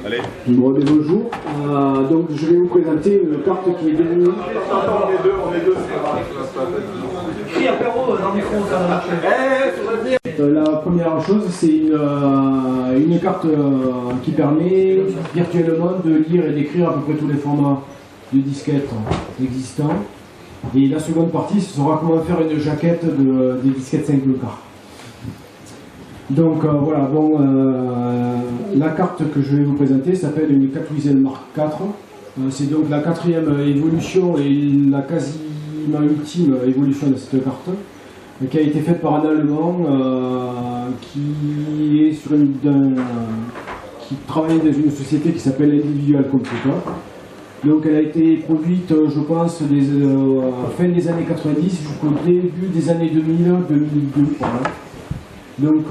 Allez. Bonjour. Donc je vais vous présenter une carte qui est devenue... On est deux. La première chose, c'est une carte qui permet virtuellement de lire et d'écrire à peu près tous les formats de disquettes existants. Et la seconde partie, ce sera comment faire une jaquette des disquettes 5 quarts. Donc voilà, bon, la carte que je vais vous présenter s'appelle une Catwizel Mark IV. C'est donc la quatrième évolution et la quasiment ultime évolution de cette carte, qui a été faite par un Allemand qui est sur qui travaille dans une société qui s'appelle Individual Computer. Donc elle a été produite, je pense, fin des années 90 jusqu'au début des années 2000-2002. Voilà. Donc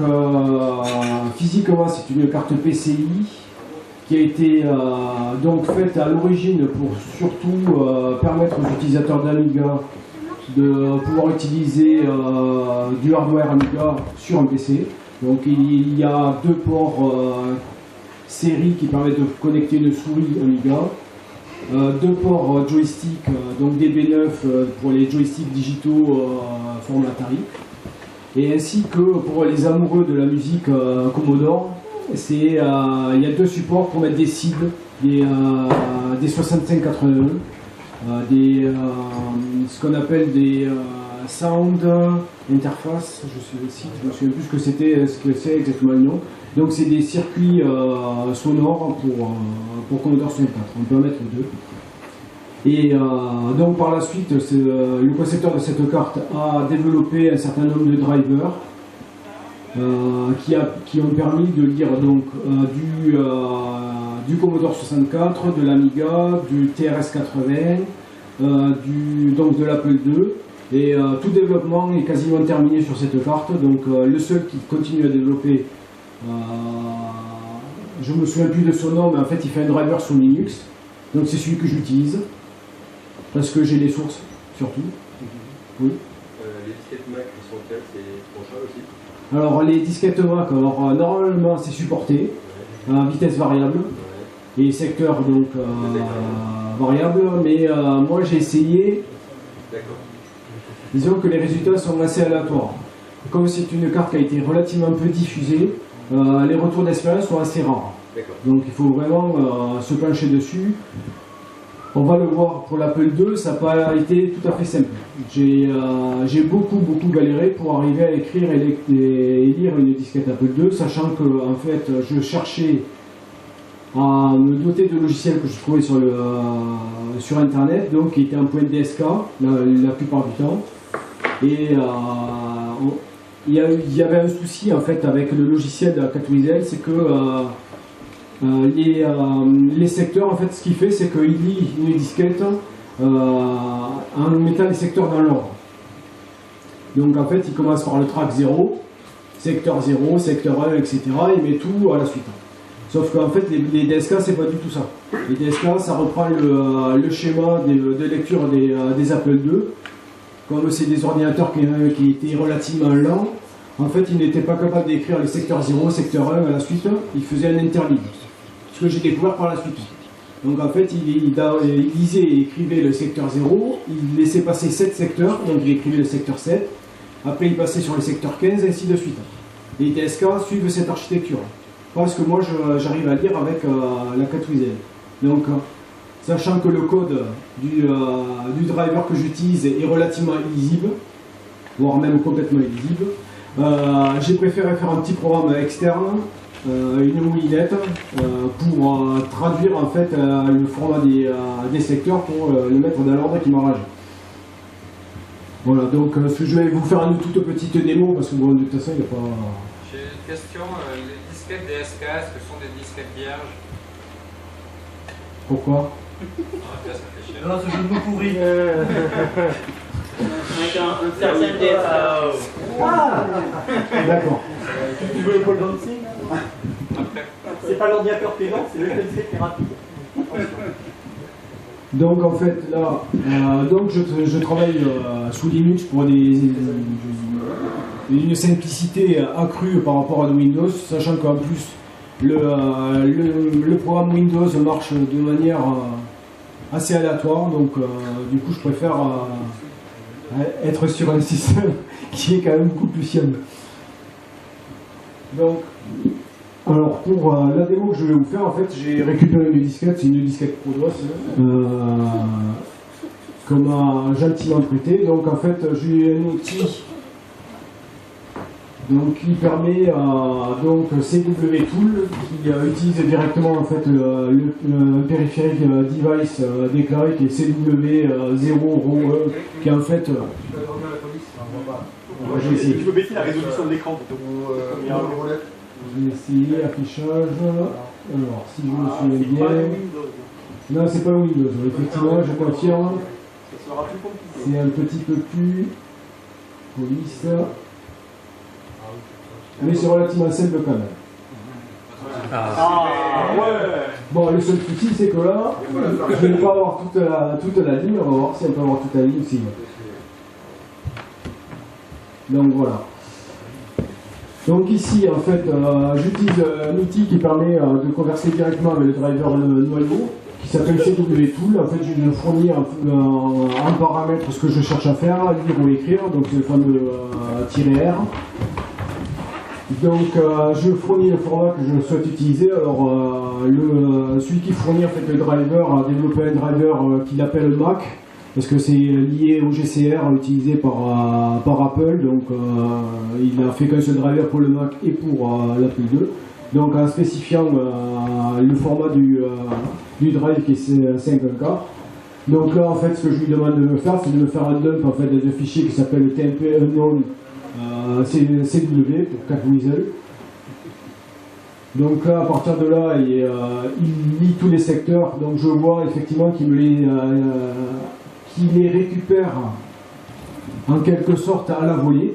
physiquement c'est une carte PCI qui a été donc faite à l'origine pour surtout permettre aux utilisateurs d'Amiga de pouvoir utiliser du hardware Amiga sur un PC. Donc il y a deux ports série qui permettent de connecter une souris Amiga, deux ports joystick, donc DB9 pour les joysticks digitaux format Atari. Et ainsi que pour les amoureux de la musique Commodore, il y a deux supports pour mettre des cibles, des 6581, ce qu'on appelle des sound interface, je me souviens plus ce que c'est exactement le nom. Donc c'est des circuits sonores pour Commodore 64, on peut en mettre deux. Et donc par la suite, le concepteur de cette carte a développé un certain nombre de drivers qui ont permis de lire donc, du Commodore 64, de l'Amiga, du TRS-80, donc de l'Apple II. Et tout développement est quasiment terminé sur cette carte. Donc le seul qui continue à développer, je ne me souviens plus de son nom, mais en fait il fait un driver sous Linux. Donc c'est celui que j'utilise. Parce que j'ai les sources, surtout. Oui. Les disquettes Mac qui sont quelles, c'est trop cher aussi? Alors les disquettes Mac, normalement c'est supporté, à vitesse variable, et secteur donc variable, mais moi j'ai essayé, disons que les résultats sont assez aléatoires. Comme c'est une carte qui a été relativement peu diffusée, les retours d'expérience sont assez rares. Donc il faut vraiment se pencher dessus. On va le voir pour l'Apple II, ça n'a pas été tout à fait simple. J'ai beaucoup galéré pour arriver à écrire et lire une disquette Apple II, sachant que en fait, je cherchais à me doter de logiciels que je trouvais sur Internet, donc qui étaient en point DSK la plupart du temps. Et il y avait un souci en fait avec le logiciel de la Catwizel, c'est que les secteurs, en fait, ce qu'il fait, c'est qu'il lit une disquette en mettant les secteurs dans l'ordre. Donc, en fait, il commence par le track 0, secteur 0, secteur 1, etc. Il met tout à la suite. Sauf qu'en fait, les DSK, c'est pas du tout ça. Les DSK, ça reprend le schéma de lecture des Apple II. Comme c'est des ordinateurs qui étaient relativement lents, en fait, ils n'étaient pas capables d'écrire les secteurs 0, secteur 1 à la suite. Ils faisaient un interleave. Ce que j'ai découvert par la suite. Donc en fait, il lisait et écrivait le secteur 0, il laissait passer 7 secteurs, donc il écrivait le secteur 7, après il passait sur le secteur 15, ainsi de suite. Les DSK suivent cette architecture. Parce que moi, j'arrive à lire avec la Catwizel. Donc, sachant que le code du driver que j'utilise est relativement illisible, voire même complètement illisible, j'ai préféré faire un petit programme externe, une moulinette, pour traduire en fait le format des secteurs pour le mettre dans l'ordre qui m'arrange. Voilà, donc je vais vous faire une toute petite démo parce que bon, de toute façon il n'y a pas... J'ai une question, les disquettes DSK, est-ce que ce sont des disquettes vierges? Pourquoi? Ça fait chier. Non, ce jeu de mots pourri. Avec un certain DSK. Ah, d'accord. Tu veux le pole dancing? C'est pas l'ordinateur payant, c'est le disquette qui est rapide. Donc en fait là, donc je travaille sous Linux pour une simplicité accrue par rapport à Windows, sachant qu'en plus le programme Windows marche de manière assez aléatoire, donc du coup je préfère être sur un système qui est quand même beaucoup plus fiable. Donc, alors pour la démo que je vais vous faire, en fait j'ai récupéré une disquette, c'est une disquette Prodos qu'on m'a gentiment prêté. Donc en fait j'ai un outil donc, qui permet donc CW Tool qui utilise directement en fait le périphérique device déclaré qui est CW0 qui est en fait j'ai essayé. Tu peux baisser la résolution de l'écran. J'ai essayé affichage. Alors si je me souviens bien. Non, c'est pas Windows, effectivement, je confirme. C'est un petit peu plus police. Mais c'est relativement simple quand même. Ah ouais. Bon, le seul souci c'est que là, je ne vais pas avoir toute la ligne, on va voir si on peut avoir toute la ligne aussi. Donc voilà. Donc ici en fait j'utilise un outil qui permet de converser directement avec le driver noyau qui s'appelle CW Tool. En fait je lui fournis en paramètre ce que je cherche à faire, lire ou écrire, donc c'est le fameux -R. Donc je fournis le format que je souhaite utiliser. Alors celui qui fournit en fait le driver a développé un driver qu'il appelle Mac parce que c'est lié au GCR utilisé par Apple, donc il a fait qu'un seul driver pour le Mac et pour l'Apple II. Donc en spécifiant le format du drive qui est 5.1K. Donc là en fait ce que je lui demande de me faire, c'est de me faire un dump en fait de fichiers qui s'appelle TMP unknown CW pour CatWeasel. Donc là, à partir de là, il lit tous les secteurs. Donc je vois effectivement qu'il les récupère en quelque sorte à la volée.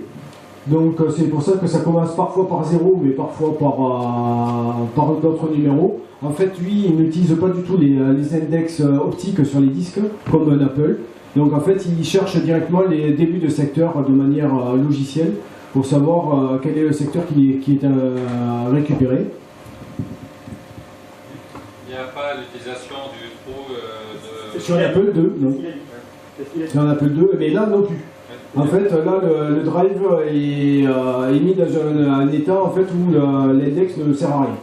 Donc c'est pour ça que ça commence parfois par 0, mais parfois par d'autres numéros. En fait, lui, il n'utilise pas du tout les index optiques sur les disques, comme un Apple. Donc en fait, il cherche directement les débuts de secteur de manière logicielle pour savoir quel est le secteur qui est récupéré. Il n'y a pas l'utilisation du trou de... Sur l'Apple II, non. Sur l'Apple II, mais là non plus. En fait, là, le drive est mis dans un état en fait, où l'index ne sert à rien.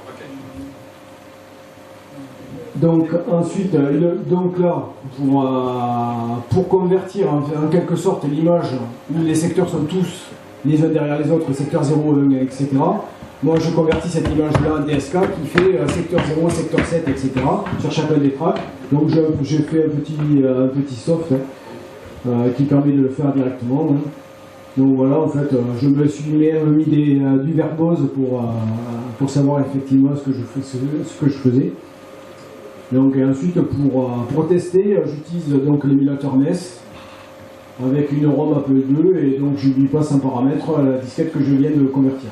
Donc ensuite, donc là, pour convertir en quelque sorte l'image où les secteurs sont tous les uns derrière les autres, secteur 0, 1, etc. Moi je convertis cette image-là en DSK qui fait secteur 0, secteur 7, etc. sur chacun des tracks. Donc j'ai fait un petit soft qui permet de le faire directement. Hein. Donc voilà, en fait, je me suis mis du verbose pour savoir effectivement ce que je faisais. Donc et ensuite pour tester, j'utilise donc l'émulateur NES avec une ROM Apple II et donc je lui passe un paramètre à la disquette que je viens de convertir.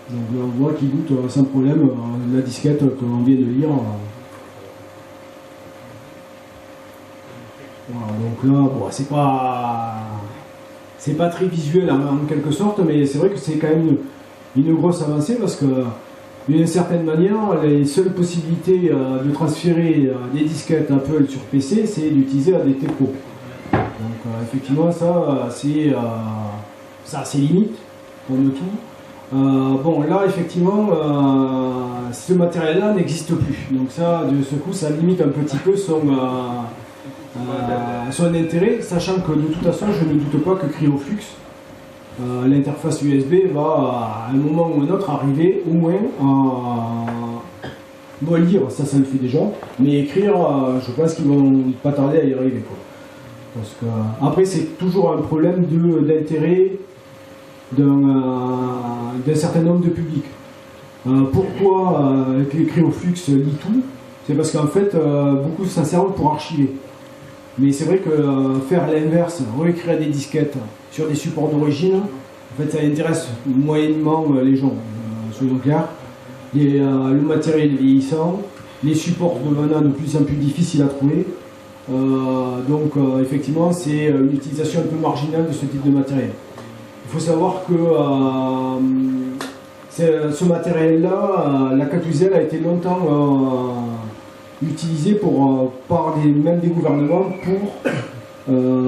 Donc là on voit qu'il boot sans problème la disquette qu'on vient de lire. Voilà, donc là bon, c'est pas très visuel en quelque sorte, mais c'est vrai que c'est quand même une grosse avancée parce que d'une certaine manière, les seules possibilités de transférer des disquettes Apple sur PC, c'est d'utiliser ADT Pro. Donc effectivement, ça c'est limite, comme tout. Bon, là, effectivement, ce matériel-là n'existe plus. Donc ça, de ce coup, ça limite un petit peu son intérêt, sachant que de toute façon, je ne doute pas que CryoFlux, l'interface USB, va à un moment ou un autre arriver au moins à lire, ça le fait déjà, mais écrire, je pense qu'ils vont pas tarder à y arriver, quoi. Parce que, après, c'est toujours un problème d'intérêt d'un certain nombre de publics. Pourquoi CryoFlux lit tout? C'est parce qu'en fait, beaucoup s'en servent pour archiver. Mais c'est vrai que faire l'inverse, réécrire des disquettes sur des supports d'origine, en fait, ça intéresse moyennement les gens, soyons clairs. Le matériel vieillissant, les supports devenant de plus en plus difficiles à trouver. Donc effectivement, c'est une utilisation un peu marginale de ce type de matériel. Il faut savoir que ce matériel-là, la Catuzel a été longtemps utilisé par même des gouvernements pour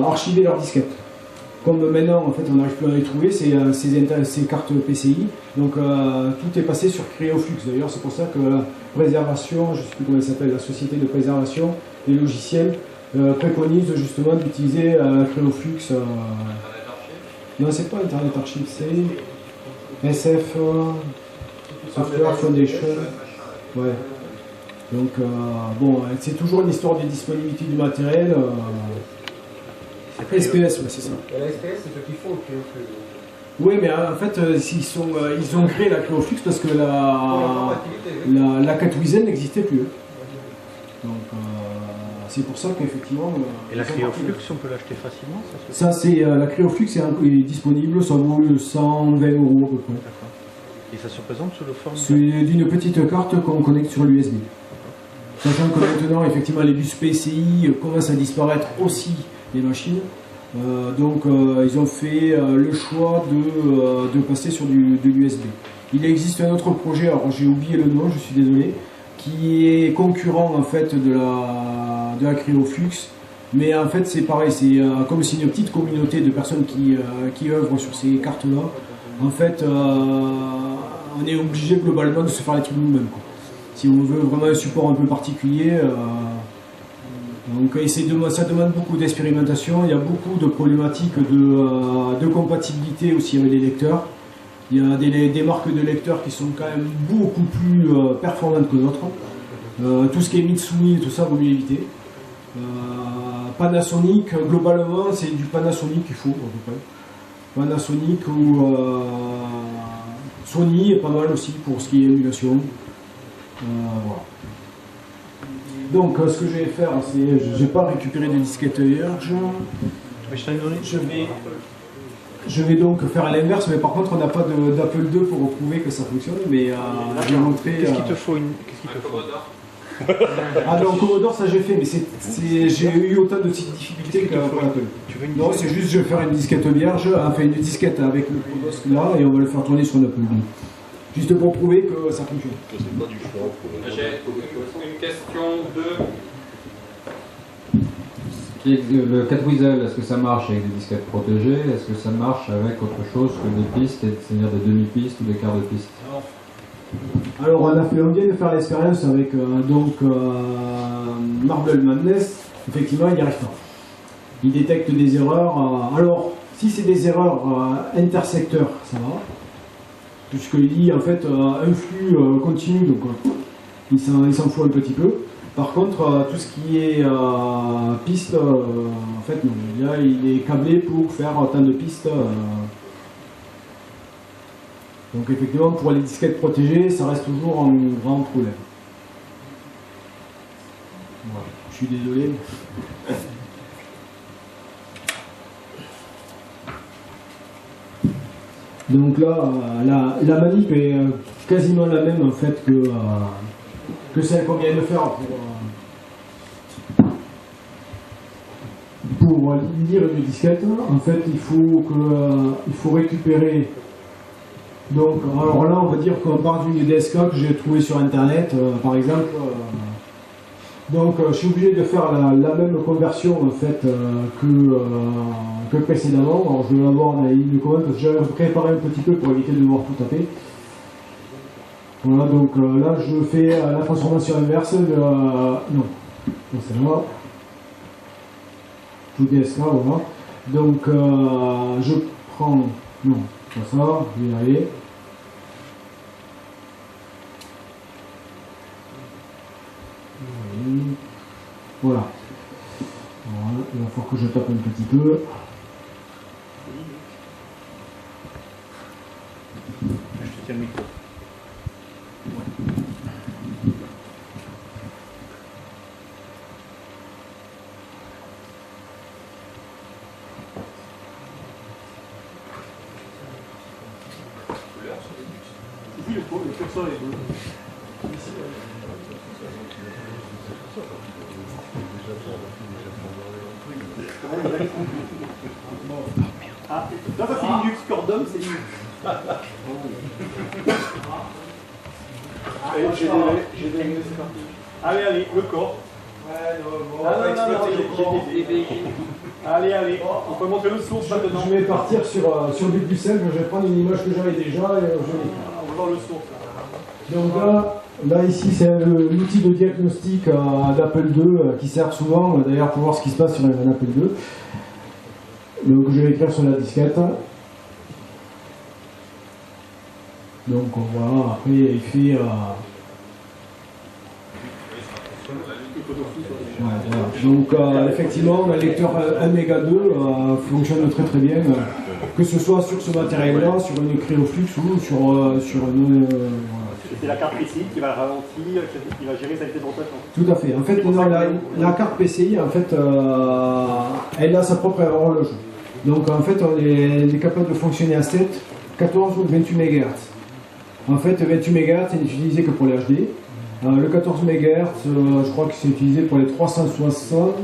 archiver leurs disquettes. Comme maintenant, en fait, on n'arrive plus à les trouver, ces cartes PCI. Donc tout est passé sur Cryoflux. D'ailleurs, c'est pour ça que la préservation, je ne sais plus comment elle s'appelle, la société de préservation des logiciels, préconise justement d'utiliser Cryoflux. Non, c'est pas Internet Archive, c'est SF Software Foundation. Ouais. Donc, bon, c'est toujours une histoire de disponibilité du matériel. SPS, ouais, c'est ça. Et la SPS, c'est ceux qui font le Cryoflux. Oui, mais en fait, ils ont créé la Cryoflux parce que la Catuzel n'existait plus. Donc, c'est pour ça qu'effectivement... Et la Cryoflux, on peut l'acheter facilement? Ça, c'est la Cryoflux est disponible, ça vaut 120 € à peu près. D'accord. Et ça se présente sous le forme? C'est d'une petite carte qu'on connecte sur l'USB. Sachant que maintenant, effectivement, les bus PCI commencent à disparaître aussi des machines. Donc, ils ont fait le choix de passer sur de l'USB. Il existe un autre projet, alors j'ai oublié le nom, je suis désolé, qui est concurrent en fait de la Cryoflux, mais en fait c'est pareil, c'est comme si une petite communauté de personnes qui œuvrent sur ces cartes-là. En fait, on est obligé globalement de se faire les trucs nous-mêmes. Si on veut vraiment un support un peu particulier, donc, et ça demande beaucoup d'expérimentation. Il y a beaucoup de problématiques de compatibilité aussi avec les lecteurs. Il y a des marques de lecteurs qui sont quand même beaucoup plus performantes que d'autres. Tout ce qui est Mitsumi et tout ça, vaut mieux éviter. Panasonic, globalement, c'est du Panasonic qu'il faut, à peu près. Panasonic ou Sony est pas mal aussi pour ce qui est émulation. Voilà. Donc, ce que je vais faire, c'est. Je n'ai pas récupéré de disquette Urge. Je vais donc faire à l'inverse, mais par contre, on n'a pas d'Apple II pour prouver que ça fonctionne. Mais je vais montrer. Qu'est-ce qu'il te faut? Qu'est-ce qu'il te faut? Ah non, Commodore, ça j'ai fait, mais j'ai eu autant de difficultés que pour l'Apple. Non, c'est juste, je vais faire une disquette vierge, enfin une disquette avec le Prodos là, et on va le faire tourner sur l'Apple II. Juste pour prouver que ça fonctionne. C'est pas du choix. J'ai une question de... Le Catuzel, est-ce que ça marche avec des disquettes protégées? Est-ce que ça marche avec autre chose que des pistes, c'est-à-dire des demi-pistes ou des quarts de piste? Alors on vient de faire l'expérience avec Marble Madness. Effectivement, il n'y arrive pas. Il détecte des erreurs. Alors, si c'est des erreurs intersecteurs, ça va. Puisqu'il lit en fait un flux continu, donc il s'en fout un petit peu. Par contre, tout ce qui est piste, en fait, non. Là, il est câblé pour faire tant de pistes. Donc, effectivement, pour les disquettes protégées, ça reste toujours un grand problème. Voilà. Je suis désolé. Donc là, la manip est quasiment la même en fait que celle qu'on vient de faire pour lire une disquette. En fait, il faut récupérer. Donc, alors là, on va dire qu'on part d'une DSK que j'ai trouvée sur internet, par exemple. Donc, je suis obligé de faire la même conversion en fait que précédemment. Alors, je vais l'avoir dans la ligne de commande parce que j'avais préparé un petit peu pour éviter de devoir tout taper. Voilà, donc là, je fais la transformation inverse. Non, c'est là. Tout DSK, voilà. Donc, je prends. Non, pas ça, je vais y arriver. Voilà. Voilà. Il va falloir que je tape un petit peu. Je te tiens le micro. Le curseur est bleu. Ah, là, ça c'est Linux, Cordom, c'est Linux. J'ai des allez, allez, le corps. Allez, on peut montrer le source maintenant. Je vais partir sur du plus simple, je vais prendre une image que j'avais déjà et on va voir le source. Donc là ici c'est l'outil de diagnostic d'Apple II qui sert souvent d'ailleurs pour voir ce qui se passe sur un Apple II. Donc je vais écrire sur la disquette. Donc on voit, après il fait... voilà. Donc effectivement le lecteur 1 méga 2 fonctionne très très bien, que ce soit sur ce matériel là, sur une Cryoflux ou sur une... C'est la carte PCI qui va ralentir, qui va gérer sa vitesse de rotation. Tout à fait. En fait, la carte PCI, en fait, elle a sa propre horloge. Donc, en fait, on est capable de fonctionner à 7, 14 ou 28 MHz. En fait, 28 MHz n'est utilisé que pour les HD. Le 14 MHz, je crois que c'est utilisé pour les 360.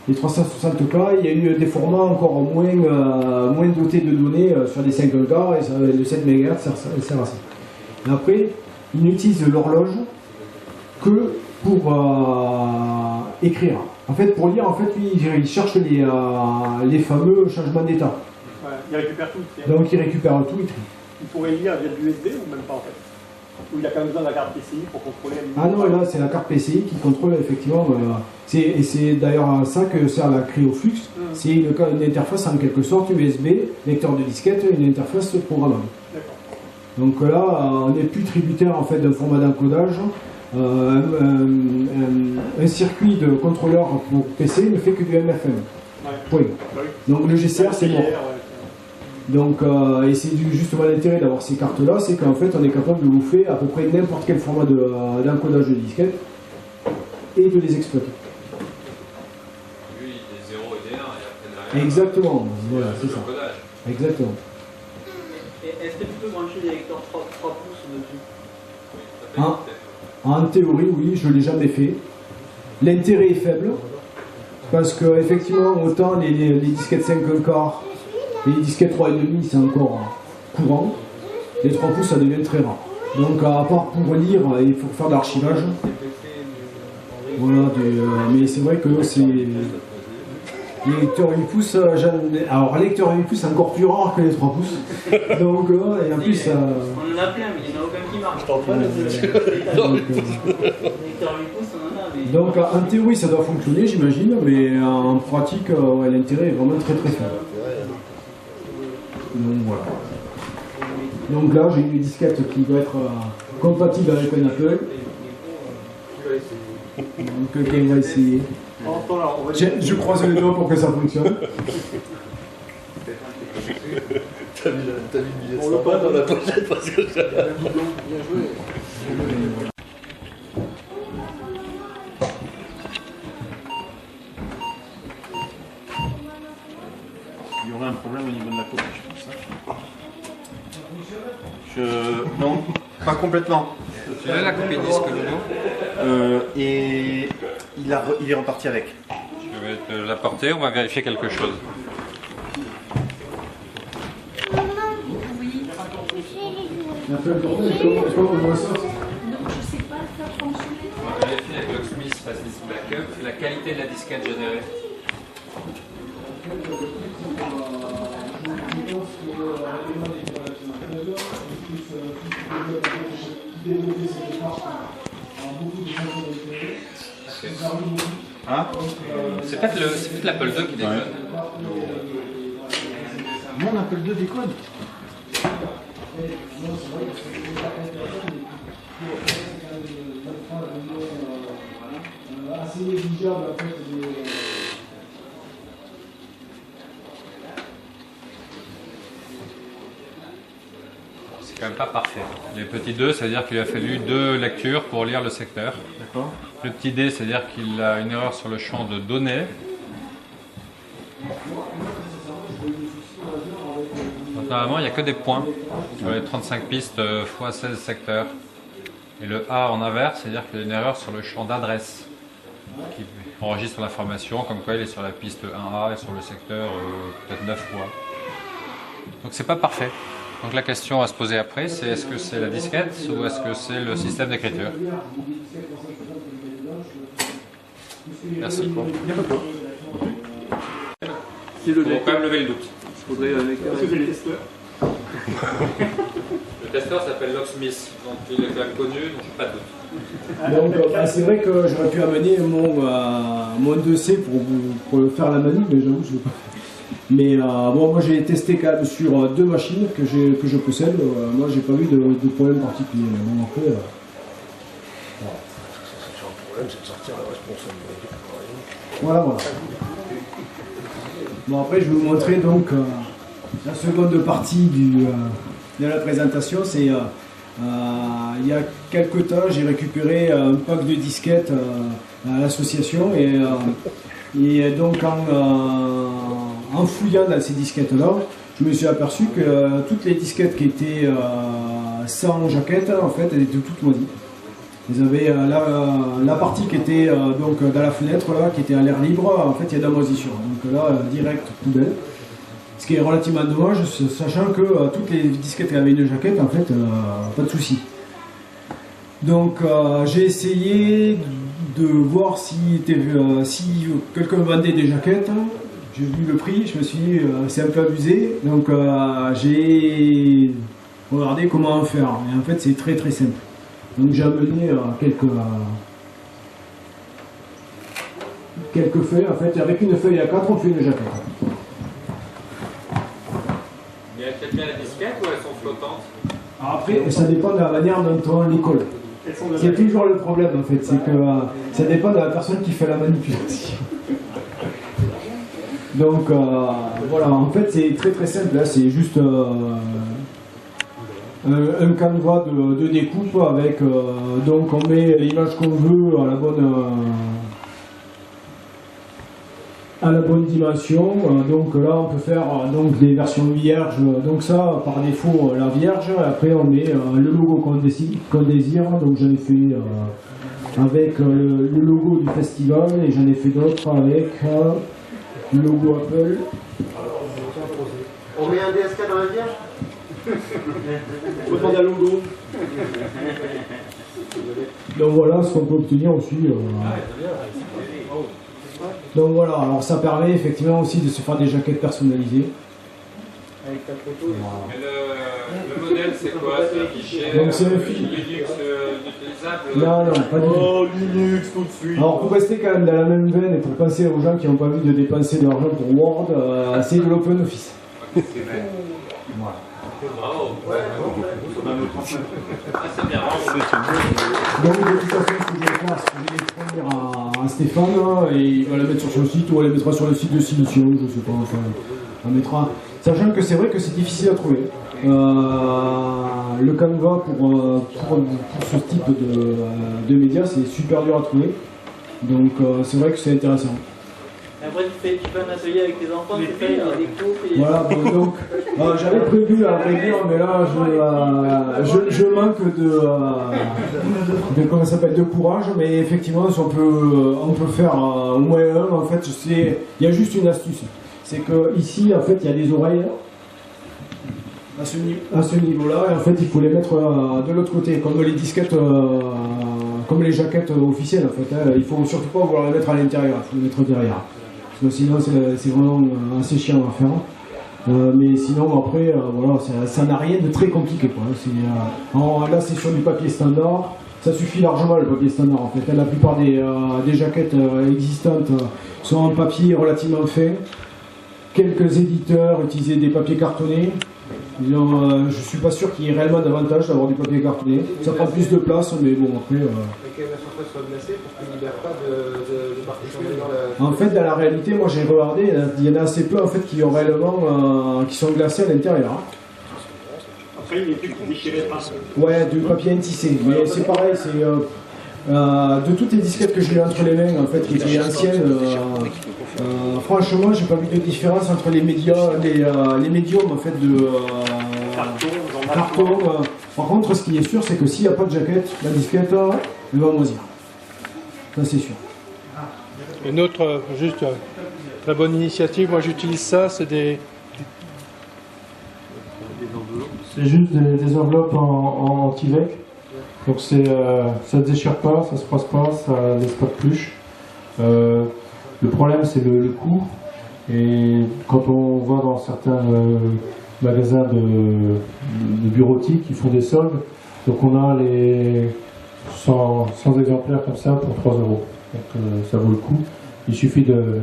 Les 360K, il y a eu des formats encore moins dotés de données sur les 5K, et le 7 MHz sert à ça. Et après, il n'utilise l'horloge que pour écrire. En fait, pour lire, en fait, lui, il cherche les fameux changements d'état. Ouais, il récupère tout. Donc, il récupère tout, il trie. Il pourrait lire via de l'USB ou même pas, en fait? Ou il a quand même besoin de la carte PCI pour contrôler... Ah non, là, c'est la carte PCI qui contrôle, effectivement. Et c'est d'ailleurs à ça que sert la Cryoflux. C'est une interface, en quelque sorte, USB, lecteur de disquette, une interface programmable. D'accord. Donc là, on n'est plus tributaire en fait d'un format d'encodage. Un circuit de contrôleur pour PC ne fait que du MFM. Ouais. Point. Oui. Donc le GCR c'est mort. Donc, et c'est justement l'intérêt d'avoir ces cartes-là, c'est qu'en fait on est capable de bouffer à peu près n'importe quel format d'encodage de disquette et de les exploiter. Lui, des 0 et des 1 et après derrière. Exactement, voilà, c'est ça. L'encodage. Exactement. Est-ce que tu peux brancher des lecteurs 3 pouces dessus? En théorie, oui, je ne l'ai jamais fait. L'intérêt est faible, parce que effectivement, autant les disquettes 5,25 et les disquettes 3,5, c'est encore courant. Les 3 pouces, ça devient très rare. Donc, à part pour lire et pour faire de l'archivage, voilà, mais c'est vrai que c'est... Les lecteurs 8 pouces, alors lecteur 8 pouces c'est encore plus rare que les 3 pouces. Donc et en plus on en a plein mais il n'y en a aucun qui marche. Lecteur 8 pouces on en a mais... Donc en théorie ça doit fonctionner j'imagine, mais en pratique l'intérêt est vraiment très très faible. Donc voilà. Donc là j'ai une disquette qui doit être compatible avec un Apple. Donc quelqu'un va essayer. Je croise les doigts pour que ça fonctionne. T'as mis le billet de 100 balles dans la pochette parce que j'ai un bidon. Bien joué. Il y aurait un problème au niveau de la copie, je pense. Non, pas complètement. Tu as la copie disque Ludo? Et il est reparti avec. Je vais te l'apporter, on va vérifier quelque chose. L'Apple tourne, comment ça? Donc je sais pas faire fonctionner. On va vérifier avec Locksmith Fast Disk Backup la qualité de la disquette générée. Hein? C'est peut-être l'Apple II qui déconne. Mon Apple II déconne. Assez négligeable en fait. C'est quand même pas parfait. Les petits 2, ça veut dire qu'il a fallu 2 lectures pour lire le secteur. D'accord. Le petit D, c'est à dire qu'il a une erreur sur le champ de données. Normalement, il n'y a que des points sur les 35 pistes x 16 secteurs. Et le A en inverse, c'est à dire qu'il y a une erreur sur le champ d'adresse. qui enregistre l'information comme quoi il est sur la piste 1A et sur le secteur peut-être 9 fois. Donc c'est pas parfait. Donc la question à se poser après, c'est est-ce que c'est la disquette ou est-ce que c'est le système d'écriture? Merci. C'est le Il faut quand même lever le doute. faudrait Est-ce que c'est le testeur? Le testeur s'appelle Locksmith, donc il est quand même connu, donc pas de doute. Donc c'est vrai que j'aurais pu amener mon 2C pour faire la manip, mais j'avoue je ne l'ai pas fait. Mais bon, moi j'ai testé quand même sur 2 machines que je possède. Moi j'ai pas vu de problème particulier. Bon, après, Le problème c'est de sortir la responsabilité. voilà. Bon après je vais vous montrer donc la seconde partie de la présentation. C'est il y a quelques temps j'ai récupéré un pack de disquettes à l'association et donc en fouillant dans ces disquettes là, je me suis aperçu que toutes les disquettes qui étaient sans jaquette en fait elles étaient toutes maudites. Ils avaient la partie qui était donc dans la fenêtre là, qui était à l'air libre, en fait il y a de la moisissure. Donc là direct poubelle. Ce qui est relativement dommage, sachant que toutes les disquettes qui avaient une jaquette, en fait, pas de souci. Donc j'ai essayé de voir si quelqu'un vendait des jaquettes. J'ai vu le prix, je me suis dit c'est un peu abusé. Donc j'ai regardé comment en faire. Et en fait c'est très très simple. Donc j'ai amené quelques feuilles. En fait avec une feuille à 4 on fait une jaquette. Mais elles tiennent bien la disquette ou elles sont flottantes? Après, ça dépend de la manière dont on les colle. C'est toujours le problème en fait, c'est que ça dépend de la personne qui fait la manipulation. Donc voilà, en fait c'est très très simple, là c'est juste un canevas de découpe avec, donc on met l'image qu'on veut à la bonne dimension. Donc là on peut faire donc des versions vierges, donc ça par défaut la vierge, après on met le logo qu'on désire, donc j'en ai fait avec le logo du festival et j'en ai fait d'autres avec le logo Apple. On met un DSK dans la vierge? On peut prendre un logo. Donc voilà ce qu'on peut obtenir aussi. Donc voilà, alors ça permet effectivement aussi de se faire des jaquettes personnalisées. Avec ta photo. Mais le modèle c'est quoi? C'est un fichier Donc c'est un fichier Linux utilisable? Non, pas du tout. Oh, Linux tout de suite. Alors pour rester quand même dans la même veine et pour penser aux gens qui n'ont pas envie de dépenser de l'argent pour Word, c'est de l'Open Office. Bravo. Ah, c'est bien. Donc de toute façon, ce que je vais faire, c'est que je vais les fournir à Stéphane et il va la mettre sur son site ou elle la mettra sur le site de Silicio, je sais pas, enfin, on mettra. Sachant que c'est vrai que c'est difficile à trouver. Le Canva pour ce type de médias, c'est super dur à trouver. Donc c'est vrai que c'est intéressant. Après, tu fais un atelier avec tes enfants, tu fais des cours. Voilà, bon, donc j'avais prévu à vrai dire, mais là je manque comment ça s'appelle, de courage, mais effectivement si on peut faire au moins un, en fait il y a juste une astuce, c'est que ici en fait il y a des oreilles à ce niveau-là, et en fait il faut les mettre de l'autre côté, comme les disquettes, comme les jaquettes officielles en fait, hein. Il faut surtout pas vouloir les mettre à l'intérieur, il faut les mettre derrière. Parce que sinon c'est vraiment assez chiant à faire. Mais sinon après, voilà, ça n'a rien de très compliqué, quoi. Là c'est sur du papier standard, ça suffit largement le papier standard en fait. La plupart des jaquettes existantes sont en papier relativement fin. Quelques éditeurs utilisaient des papiers cartonnés. Je ne suis pas sûr qu'il y ait réellement d'avantage d'avoir du papier cartonné. Ça prend plus de place, mais bon après... Et que la surface soit glacée pour qu'il ne libère pas de particules dans la... En fait, dans la réalité, moi j'ai regardé, il y en a assez peu en fait qui ont réellement qui sont glacés à l'intérieur. Après, il est plus déchiré par. Ouais, du papier intissé. Mais c'est pareil, c'est de toutes les disquettes que j'ai eu entre les mains, en fait, qui étaient anciennes. Franchement, j'ai pas vu de différence entre les médias, les médiums en fait de carton. Par contre, ce qui est sûr, c'est que s'il n'y a pas de jaquette, la disquette, elle va moisir. Ça, c'est sûr. Une autre, juste très bonne initiative, moi j'utilise ça, c'est juste des enveloppes en anti-vec. Donc ça ne déchire pas, ça ne se passe pas, ça laisse pas de pluche. Le problème c'est le coût. Et quand on va dans certains magasins de bureautique, ils font des soldes. Donc on a les 100 exemplaires comme ça pour 3 €. Donc ça vaut le coup. Il suffit de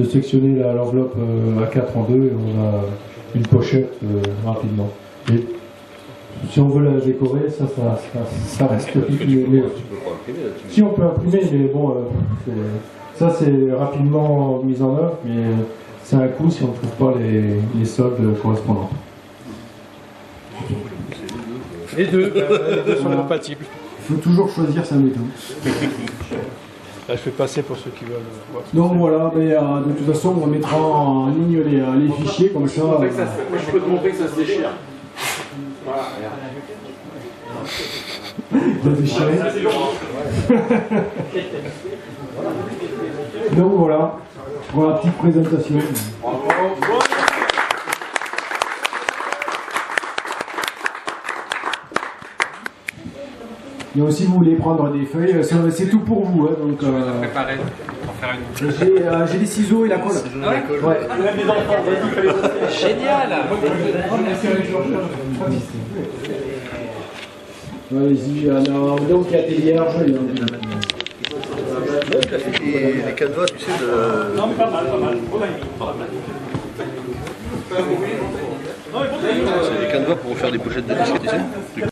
sectionner l'enveloppe A4 en deux et on a une pochette rapidement. Et si on veut la décorer, ça reste. Si on peut imprimer, mais bon, ça c'est rapidement mis en œuvre, mais c'est un coût si on ne trouve pas les soldes correspondants. Les deux sont compatibles. Il faut toujours choisir sa méthode. Là, je fais passer pour ceux qui veulent voir. Donc voilà, mais, de toute façon on mettra en ligne les fichiers comme ça. Moi je peux te montrer que ça se déchire. Voilà, De déchirer. Donc voilà, pour la petite présentation. Et aussi, vous voulez prendre des feuilles, c'est tout pour vous. Hein, donc, Préparer pour faire une... j'ai les ciseaux et la colle. Ah ouais, ouais. Génial. Allez-y, donc il y a des vierges. les canevas, tu sais, de... Non, mais pas mal, pas mal. C'est des canevas pour faire des pochettes de disques, tu sais.